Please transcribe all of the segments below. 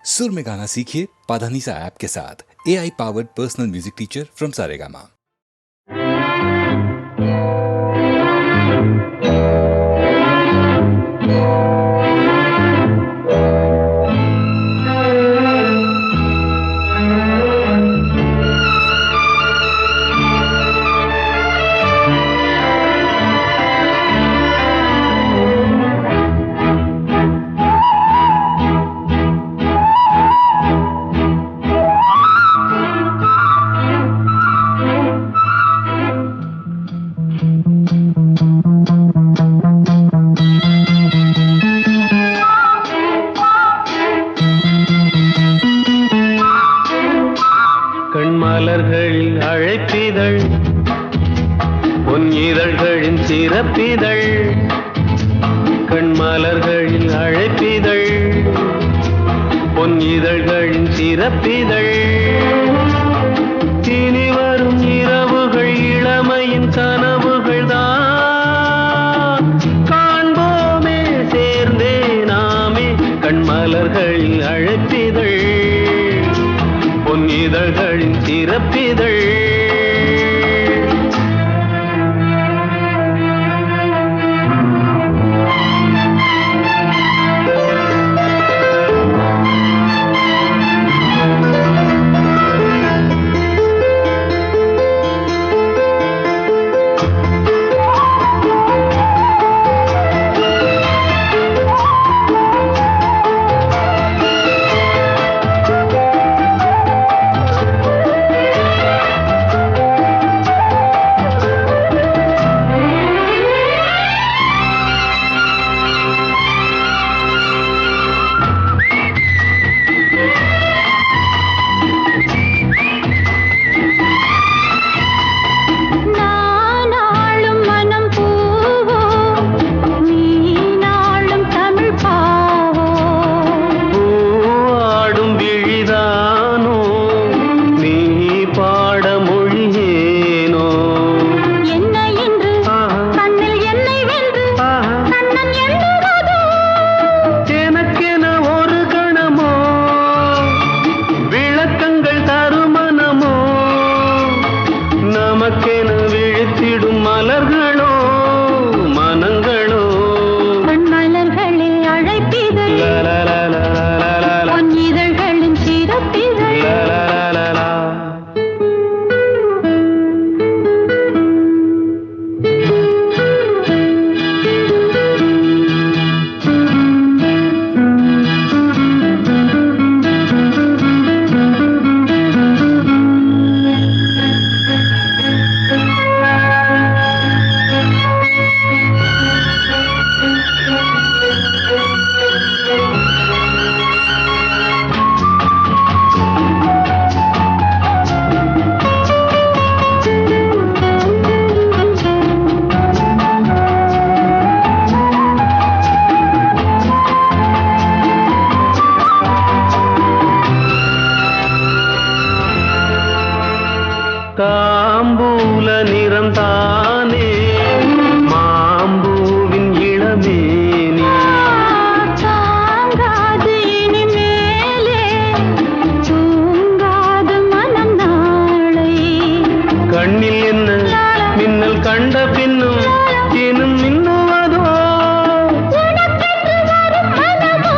सुर में गाना सीखिए पाधानीसा ऐप के साथ। AI powered personal music teacher from Saregama. கண்மலர்களில் அழைப்பிதழ் பொன் இதழ்களின் சிறப்பிதழ் கண்மலர்களில் அழைப்பிதழ் பொன் இதழ்களின் சிறப்பிதழ் இனி வரும் இரவுகள் இளமையின் கனவுகள் தான் காண்போமே சேர்ந்தே நாமே கண்மலர்களில் அழைப்பிதழ் பொன் இதழ்களின் சிறப்பிதழ் தாம்பூல நிறம் தானே மாம்பூவின் இளமேனி தாங்காது இனிமேலே தூங்காது மனம் நாளை கண்ணில் என்ன மின்னல் கண்ட பின்னும் இன்னும் மின்னுவதோ உனக்கென்று வரும் மனமோ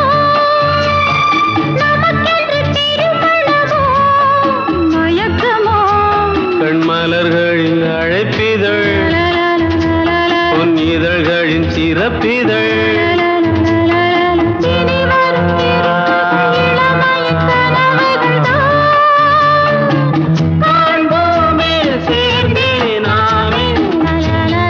நமக்கென்று திருமணமோ மயக்கமோ கண்மலர்களின் அழைப்பிதழ் பொன் இதழ்களின் சிறப்பிதழ் இனி வரும் இளமையின் கனவுகள் தான் காண்போமே சேர்ந்தே நாமே லலலா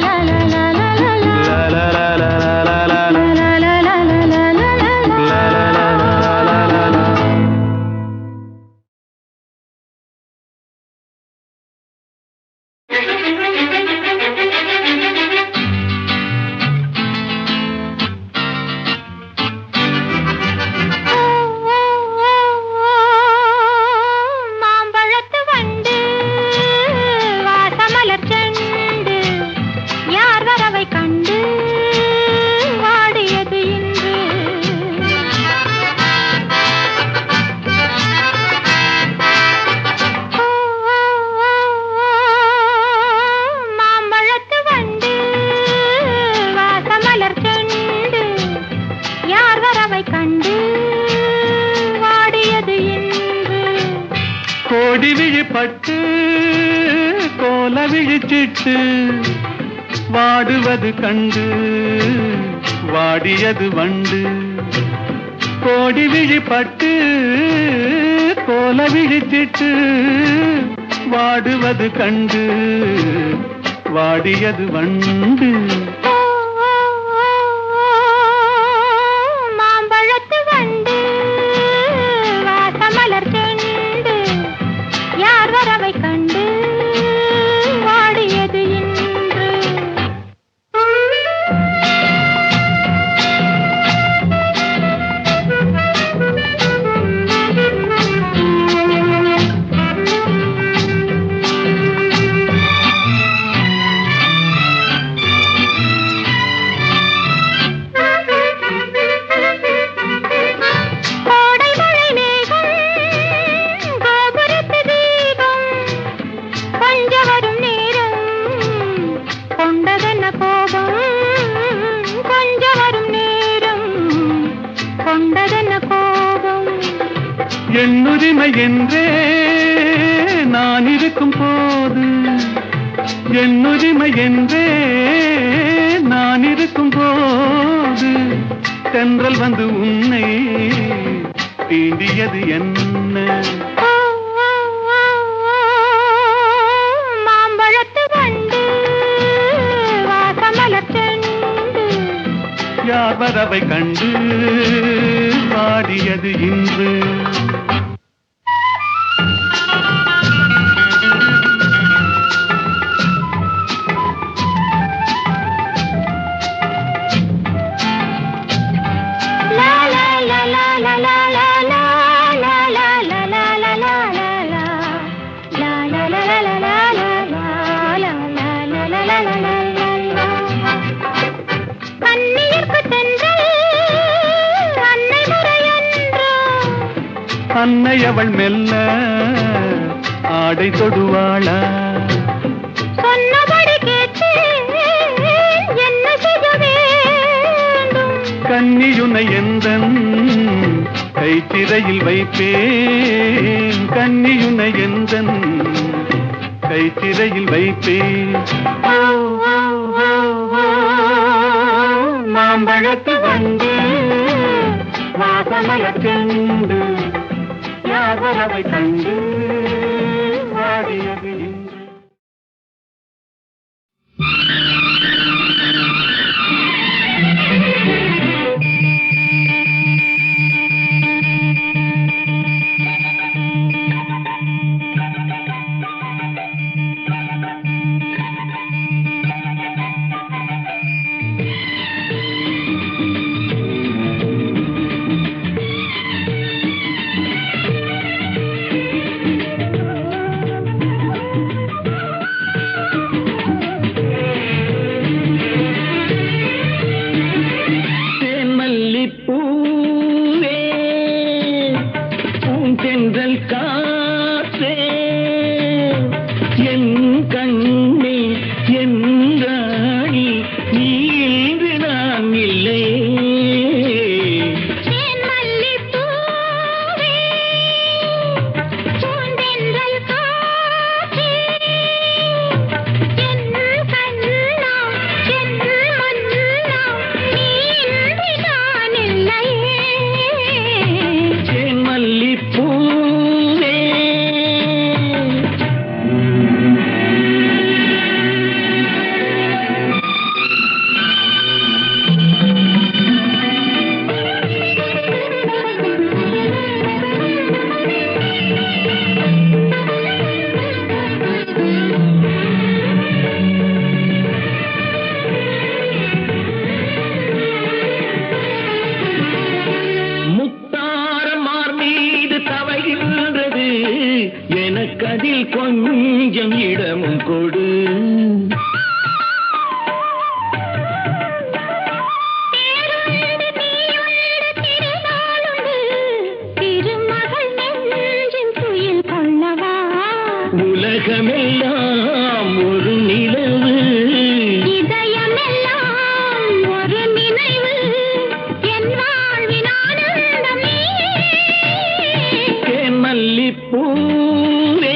கோடி விழிப்பட்டு கோல விழிச்சிட்டு வாடுவது கண்டு வாடியது வண்டு. கோடி விழிப்பட்டு கோல விழிச்சிட்டு வாடுவது கண்டு வாடியது வண்டு. மாம்பழத்து வண்டு வாசமலர் செண்டு யார் வரவை கண்டு வாடியது இன்று. என்னுரிமை என்றே நான் இருக்கும் போது, என்னுரிமை என்றே நான் இருக்கும் போது தென்றல் வந்து உன்னை தீண்டியது என்ன? மாம்பழத்து வண்டு வாசமலர் செண்டு யார் வரவை கண்டு வாடியது இன்று. அன்னை அவள் மெல்ல ஆடை தொடுவாளா? சொன்னபடி கேட்டு என்ன செய்ய வேண்டும்? கன்னியுனை எந்தன் கைத்திரையில் வைப்பேன், கன்னியுனை எந்தன் கைத்திரையில் வைப்பேன். மாம்பழத்து வண்டு வாசமலர் செண்டு யார் வரவை கண்டு வாடியது இன்று. எனக்கதில் கொஞ்சம் இடமும் கொடு. உலகமெல்லாம் ஒரு நிலவு, இதயமெல்லாம் ஒரு நினைவு, என் வாழ்வின் ஆனந்தமே. மல்லிப்பூவே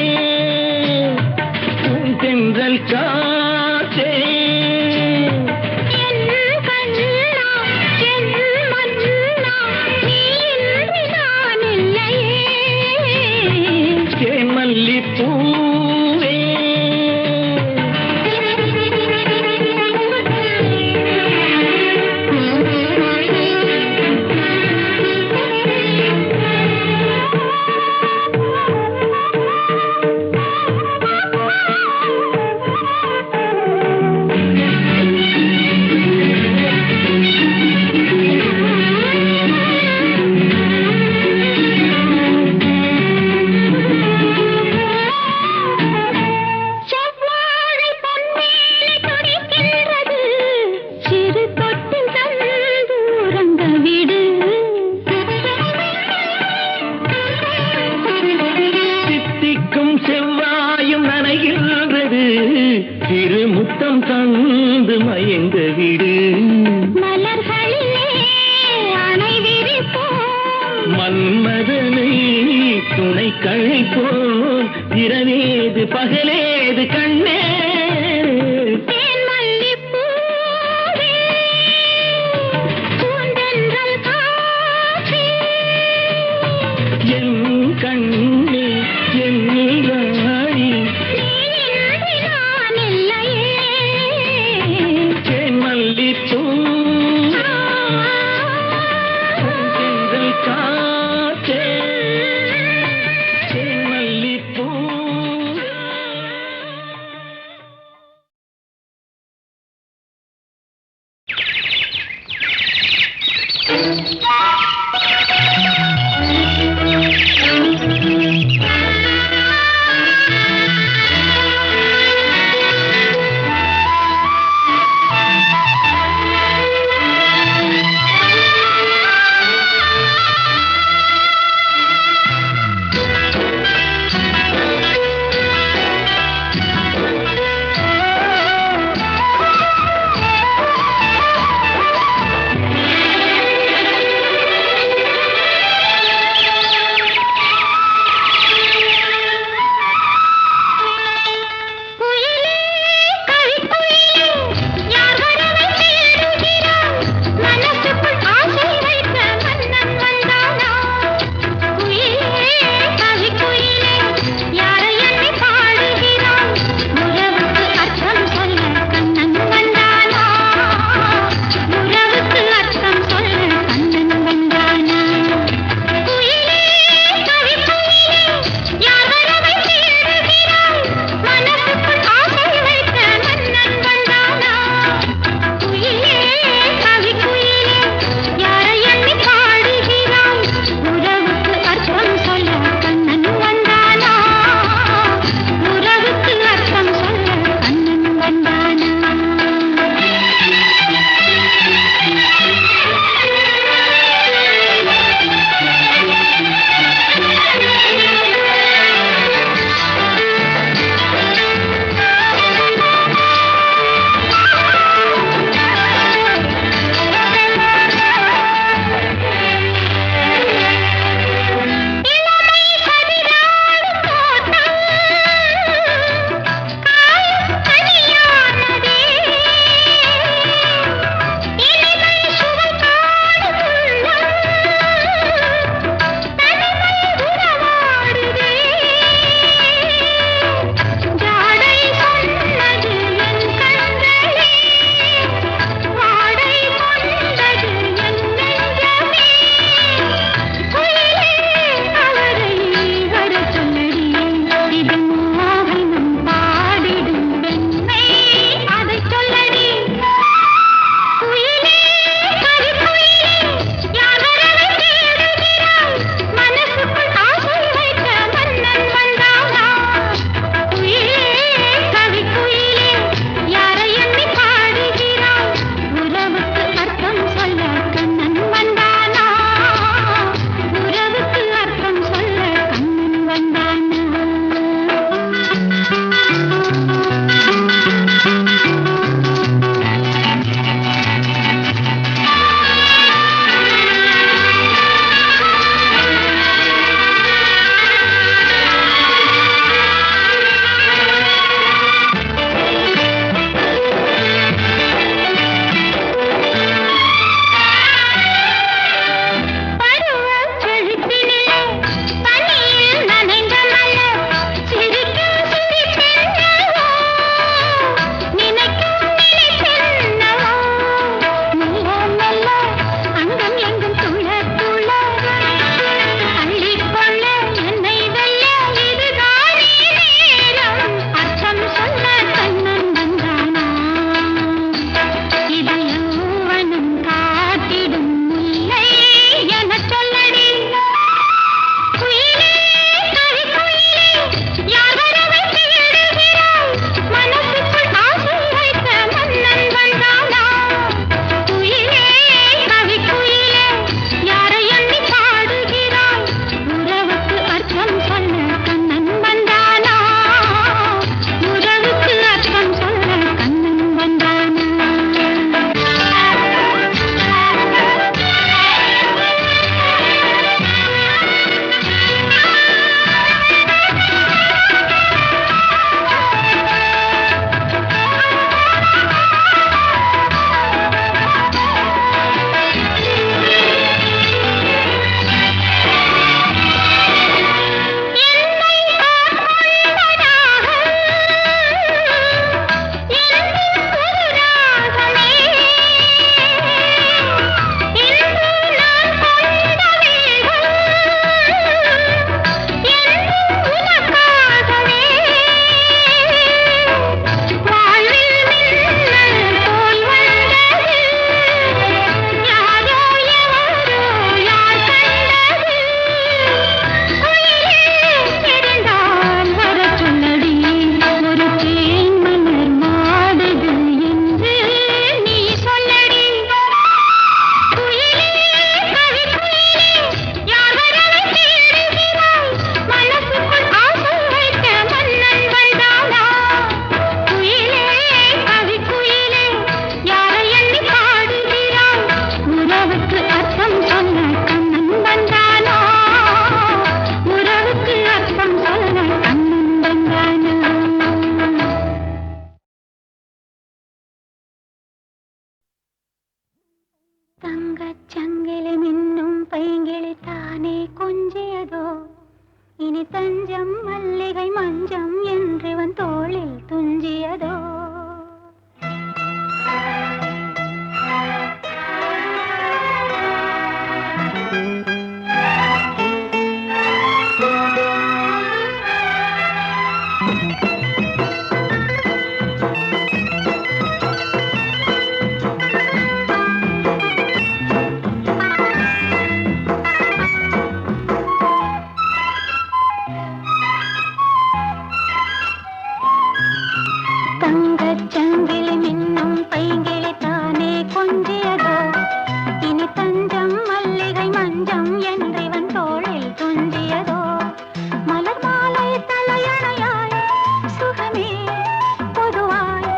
எங்க வீடு மலர்களிலே அணை விரிப்போம் மன்மதனை துணை கழைப்போம் இரவேது பகலேது கண்ணே தேன் மல்லிப்பூவே பூந்தென்றல் காற்றே என் கண்ணே என் ராணி நீ நான் இல்லையே தேன் மல்லிப்பூ செந்தல் காற்றே தேன் மல்லிப்பூ இனி தஞ்சம் மல்லிகை மஞ்சம் என்றிவன் தோளில் துஞ்சியதோ. தங்கச் சங்கிலி மின்னும் பைங்கிளி தானே கொஞ்சியதோ. இனி தஞ்சம் மல்லிகை மஞ்சம் என்றிவன் தோளில் துஞ்சியதோ. மலர் மாலை தலையணையாய் சுகமே பொதுவாய்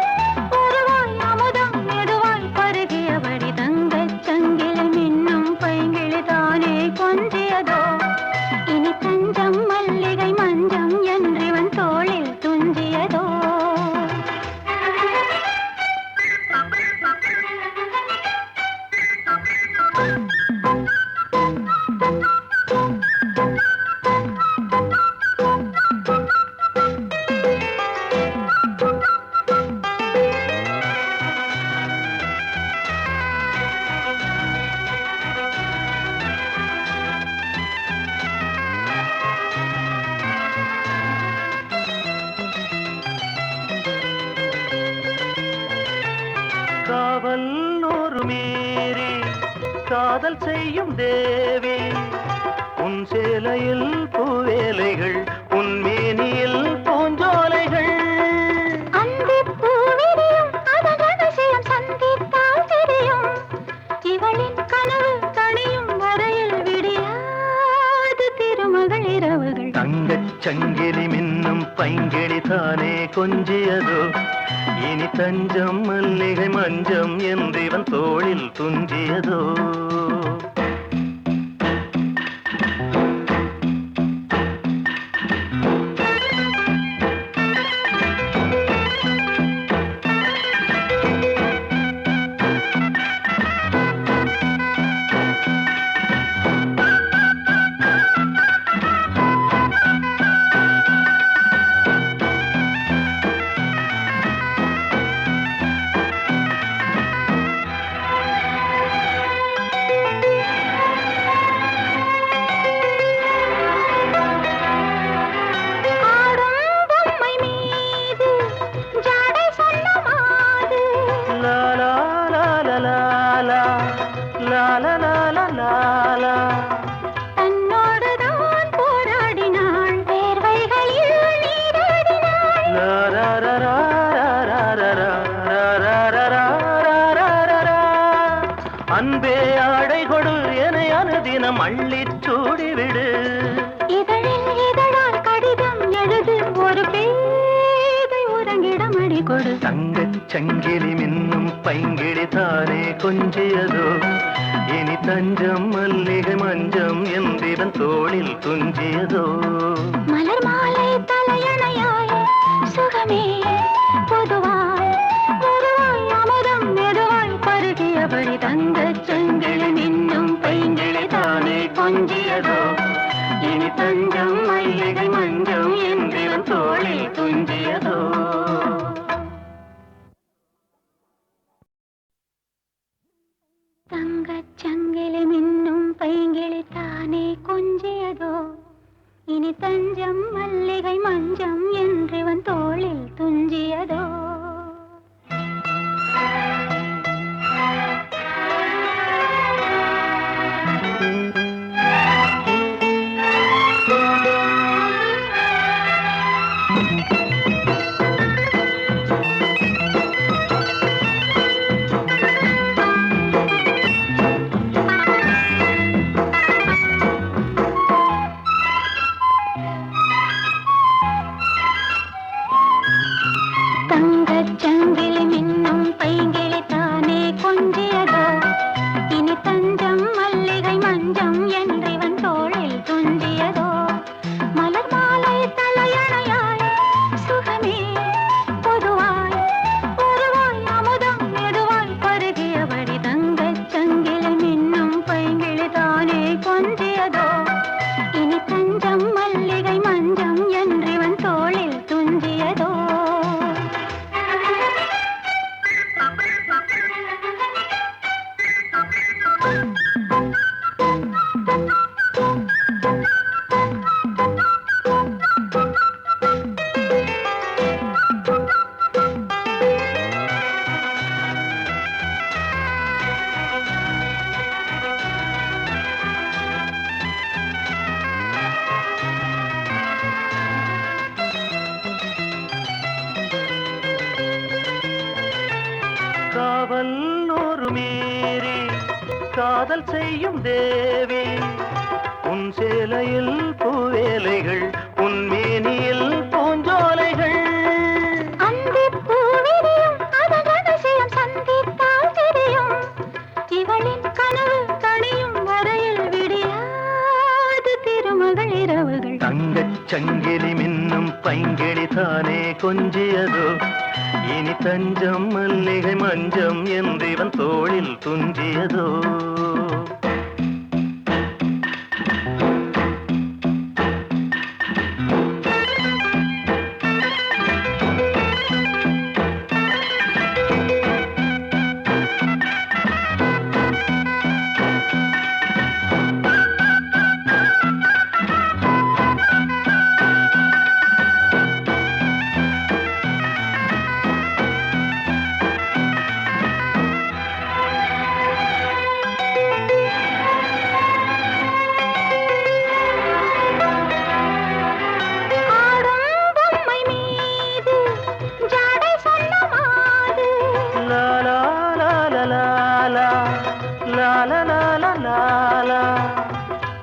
ஒருவாய் அமுதம் மெதுவாய் பருகியபடி தங்கச் சங்கிலி மின்னும் பைங்கிளி தானே கொஞ்சியதோ. இனி தஞ்சம் மல்லிகை மஞ்சம் என்றிவன் தோளில் துஞ்சியதோ. காவல் ஒரு மீறி காதல் செய்யும் தேவி உன் சேலையில் பூவேலைகள் உன் மேனியில் பூஞ்சோலைகள். அந்திப் பூவிரியும் அதன் ரகசியம் சந்தித்தால் தெரியும். இவளின் கனவு தணியும் வரையில் விடியாது திருமகள் இரவுகள். தங்கச் சங்கிலி மின்னும் பைங்கிளி தானே கொஞ்சியதோ. இனி தஞ்சம் மல்லிகை மஞ்சம் என்றிவன் தோளில் துஞ்சியதோ. ஆடும் பொம்மை மீது ஜாடை சொன்ன மாது. லா லா லா லா லா லா லா லா லா லா லா லா. தன்னோடுதான் போராடினாள் வேர்வைகளில் நீராடினாள். லா ரா ரா ரா ரா ரா ரா ரா ரா ரா ரா ரா ரா ரா. அன்பே ஆடை கொடு என அனுதினம் அள்ளிச் சூடிவிடு. இதழில் இதழால் கடிதம் எழுது ஒரு பேதை உறங்கிடம் அடி கொடு. தங்கச் சங்கிலி மின்னும் பைங்கிளி தானே கொஞ்சியதோ. இனி தஞ்சம் மல்லிகை மஞ்சம் என்றிவன் தோளில் துஞ்சியதோ. மலர் மாலை தலையணையாய் சுகமே பொதுவாய் ஒருவாய் அமுதம் மெதுவாய் பருகியபடி தங்கச் சங்கிலி மின்னும் பைங்கிளி தானே கொஞ்சியதோ. இனி தஞ்சம் மல்லிகை மஞ்சம் என்றிவன் தோளில் துஞ்சியதோ. தங்கச் சங்கிலி மின்னும் பைங்கிளி தானே கொஞ்சியதோ. இனி தஞ்சம் மல்லிகை மஞ்சம் என்றிவன் தோளில் துஞ்சியதோ. தங்க காதல் செய்யும் தேவி உன் சேலையில் பூவேலைகள் உன் மேனியில் பூஞ்சோலைகள் அந்திப் பூவிரியும் அதன் ரகசியம் சந்தித்தால் தெரியும். இவளின் கனவு தணியும் வரையில் விடியாது திருமகள் இரவுகள். தங்கச் சங்கிலி மின்னும் பைங்கிளி தானே கொஞ்சியதோ இனி தஞ்சம் மல்லிகை மஞ்சம் என்றிவன் தோளில் துஞ்சியதோ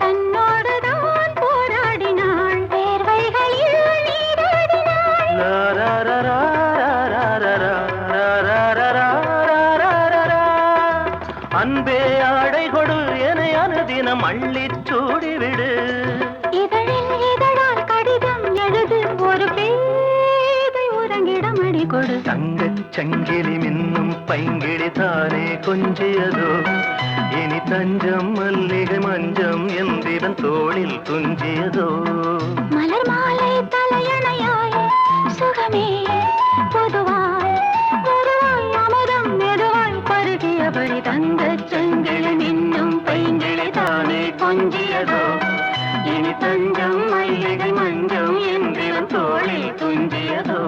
தன்னோடுதான் போராடினாள் வேர்வைகளில் நீராடினாள். அன்பே ஆடை கொடு என அனுதினம் அள்ளிச் சூடிவிடு. இதழில் இதழால் கடிதம் எழுது ஒரு பேதை உறங்கிடம் அடி கொடு. தங்கச் சங்கிலி மின்னும் பைங்கிளி தானே கொஞ்சியதோ இனி தஞ்சம் மல்லிகை மஞ்சம் என்றிவன் தோளில் துஞ்சியதோ மலர் மாலை தலையணையாய் சுகமே பொதுவாய் பொதுவாய் அமுதம் மெதுவாய் பருகியபடி தங்கச் சங்கிலி மின்னும் பைங்கிளி தானே கொஞ்சியதோ இனி தஞ்சம் மல்லிகை மஞ்சம் என்றிவன் தோளில் துஞ்சியதோ